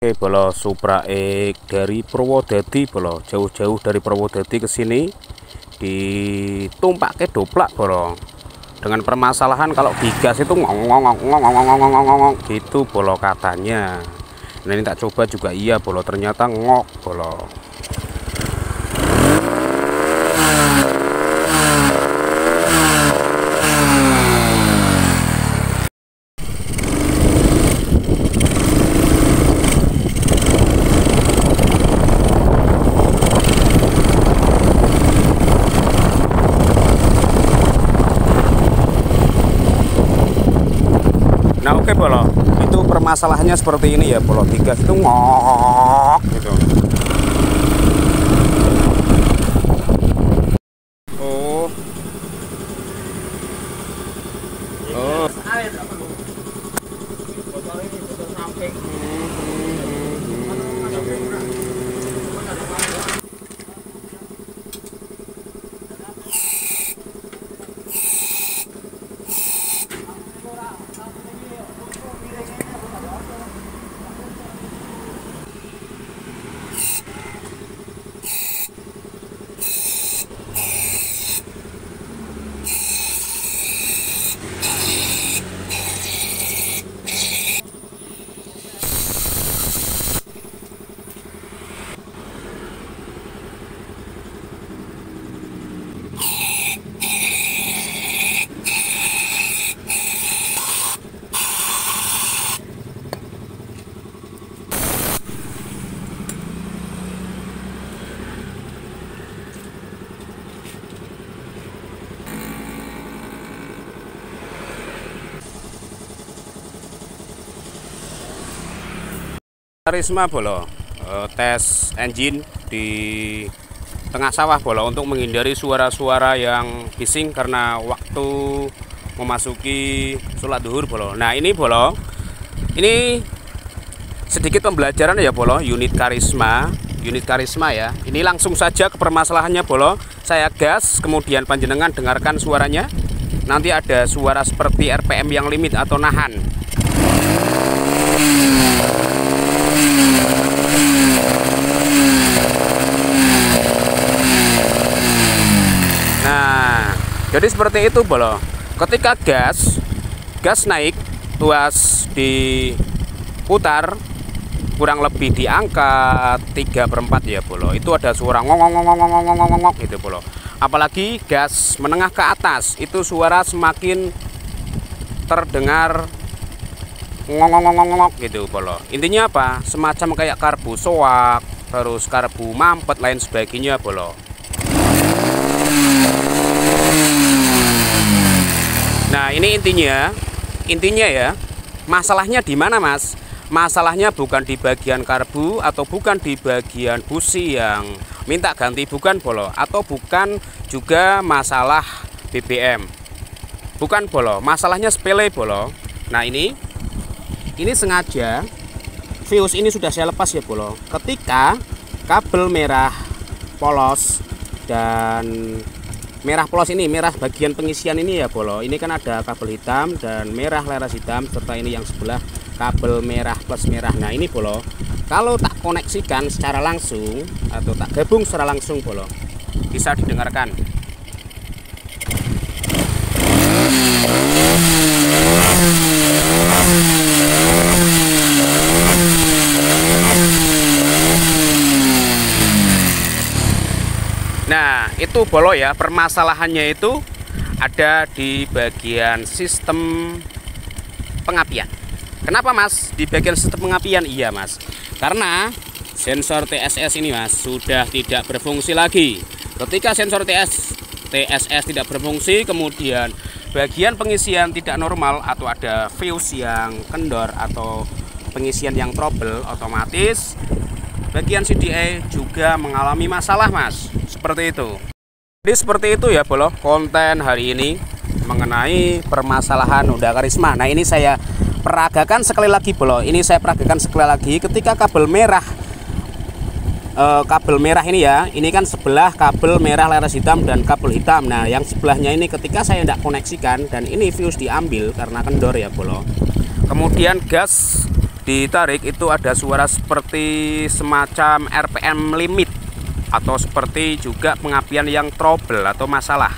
Oke bolo, Supra X dari Purwodadi bolo, jauh-jauh dari Purwodadi ke sini ditumpak ke doplak bolo. Dengan permasalahan kalau digas itu ngong gitu bolo katanya. Nah ini tak coba juga iya bolo, ternyata ngok bolo. Nah oke bolo, itu permasalahannya seperti ini ya bolo, digas itu ngok gitu. Oh. Oh. Karisma bolo, tes engine di tengah sawah bolo untuk menghindari suara-suara yang bising karena waktu memasuki sholat duhur bolo. Nah ini bolo, ini sedikit pembelajaran ya bolo, unit karisma ya. Ini langsung saja ke permasalahannya bolo. Saya gas, kemudian panjenengan dengarkan suaranya. Nanti ada suara seperti RPM yang limit atau nahan. Nah, jadi seperti itu bolo. Ketika gas naik, tuas diputar kurang lebih di angka 3/4 ya bolo. Itu ada suara ngong gitu bolo. Apalagi gas menengah ke atas, itu suara semakin terdengar ngong gitu bolo. Intinya apa? Semacam kayak karbu soak, terus karbu mampet lain sebagainya bolo. Nah ini intinya ya, masalahnya di mana mas? Masalahnya bukan di bagian karbu atau bukan di bagian busi yang minta ganti, bukan bolo, atau bukan juga masalah BBM, bukan bolo, masalahnya sepele bolo. Nah ini sengaja fuse ini sudah saya lepas ya bolo. Ketika kabel merah polos dan merah polos ini, merah bagian pengisian ini ya bolo, ini kan ada kabel hitam dan merah leres hitam, serta ini yang sebelah kabel merah plus merah. Nah ini bolo, kalau tak koneksikan secara langsung atau tak gabung secara langsung bolo, bisa didengarkan. Nah itu bolo ya, permasalahannya itu ada di bagian sistem pengapian. Kenapa mas di bagian sistem pengapian? Iya mas, karena sensor TSS ini mas sudah tidak berfungsi lagi. Ketika sensor TSS tidak berfungsi, kemudian bagian pengisian tidak normal atau ada fuse yang kendor atau pengisian yang trouble, otomatis bagian CDA juga mengalami masalah mas. Seperti itu. Jadi seperti itu ya bolo, konten hari ini mengenai permasalahan Honda Karisma. Nah ini saya peragakan sekali lagi bolo, ini saya peragakan sekali lagi. Ketika kabel merah ini ya, ini kan sebelah kabel merah leres hitam dan kabel hitam. Nah yang sebelahnya ini ketika saya tidak koneksikan dan ini fuse diambil karena kendor ya bolo, kemudian gas ditarik itu ada suara seperti semacam RPM limit atau seperti juga pengapian yang trouble atau masalah.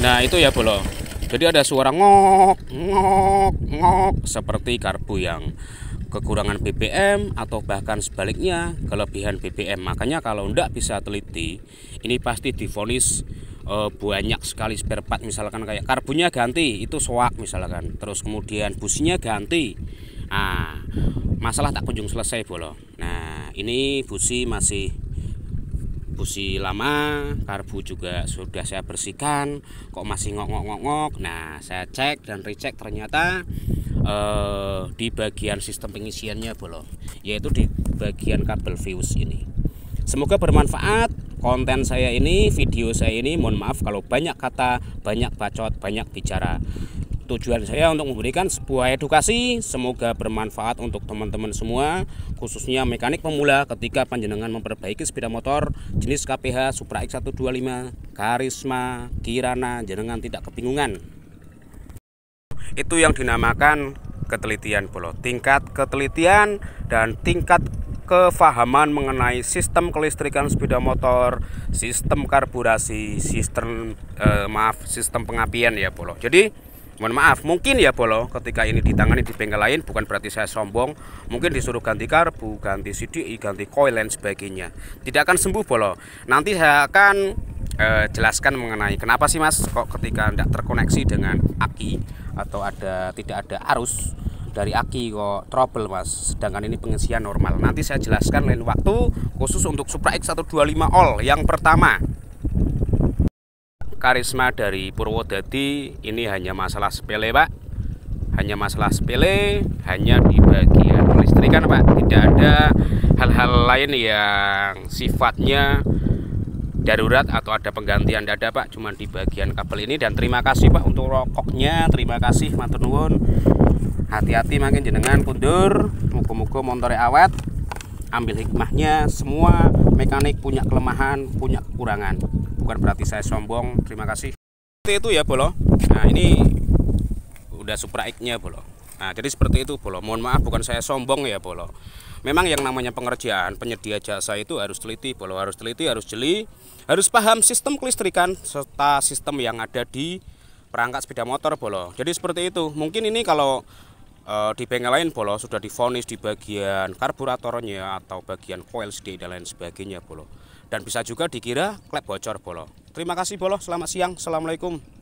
Nah itu ya bolo, jadi ada suara ngok ngok ngok seperti karbu yang kekurangan BBM atau bahkan sebaliknya kelebihan BBM. Makanya kalau ndak bisa teliti, ini pasti divonis banyak sekali spare part, misalkan kayak karbunya ganti itu soak misalkan, terus kemudian businya ganti. Nah, masalah tak kunjung selesai bolo. Nah, ini busi masih busi lama, karbu juga sudah saya bersihkan, kok masih ngok-ngok-ngok. Nah, saya cek dan recheck ternyata di bagian sistem pengisiannya bolo, yaitu di bagian kabel fuse ini. Semoga bermanfaat konten saya ini, video saya ini. Mohon maaf kalau banyak kata, banyak bacot, banyak bicara. Tujuan saya untuk memberikan sebuah edukasi, semoga bermanfaat untuk teman-teman semua, khususnya mekanik pemula ketika panjenengan memperbaiki sepeda motor jenis KPH Supra X125, Karisma, Kirana, jenengan tidak kebingungan. Itu yang dinamakan ketelitian bolo, tingkat ketelitian dan tingkat kefahaman mengenai sistem kelistrikan sepeda motor, sistem karburasi, sistem sistem pengapian ya bolo. Jadi mohon maaf, mungkin ya bolo, ketika ini ditangani di bengkel lain, bukan berarti saya sombong, mungkin disuruh ganti karbu, ganti CDI, ganti coil dan sebagainya, tidak akan sembuh bolo. Nanti saya akan jelaskan mengenai kenapa sih mas kok ketika tidak terkoneksi dengan aki atau tidak ada arus dari aki kok trouble mas, sedangkan ini pengisian normal. Nanti saya jelaskan lain waktu, khusus untuk Supra X125 All yang pertama. Karisma dari Purwodadi, ini hanya masalah sepele pak, hanya masalah sepele, hanya di bagian kelistrikan pak, tidak ada hal-hal lain yang sifatnya darurat atau ada penggantian, tidak ada pak, cuma di bagian kabel ini. Dan terima kasih pak untuk rokoknya, terima kasih matur nuwun. Hati-hati makin jenengan kundur, muga-muga montore awet. Ambil hikmahnya, semua mekanik punya kelemahan, punya kekurangan, bukan berarti saya sombong. Terima kasih. Seperti itu ya bolo. Nah ini udah Supra X-nya bolo. Nah jadi seperti itu bolo, mohon maaf bukan saya sombong ya bolo. Memang yang namanya pengerjaan penyedia jasa itu harus teliti bolo, harus teliti, harus jeli, harus paham sistem kelistrikan serta sistem yang ada di perangkat sepeda motor bolo. Jadi seperti itu. Mungkin ini kalau di bengkel lain bolo sudah divonis di bagian karburatornya atau bagian coil CD dan lain sebagainya bolo, dan bisa juga dikira klep bocor bolo. Terima kasih bolo, selamat siang, assalamualaikum.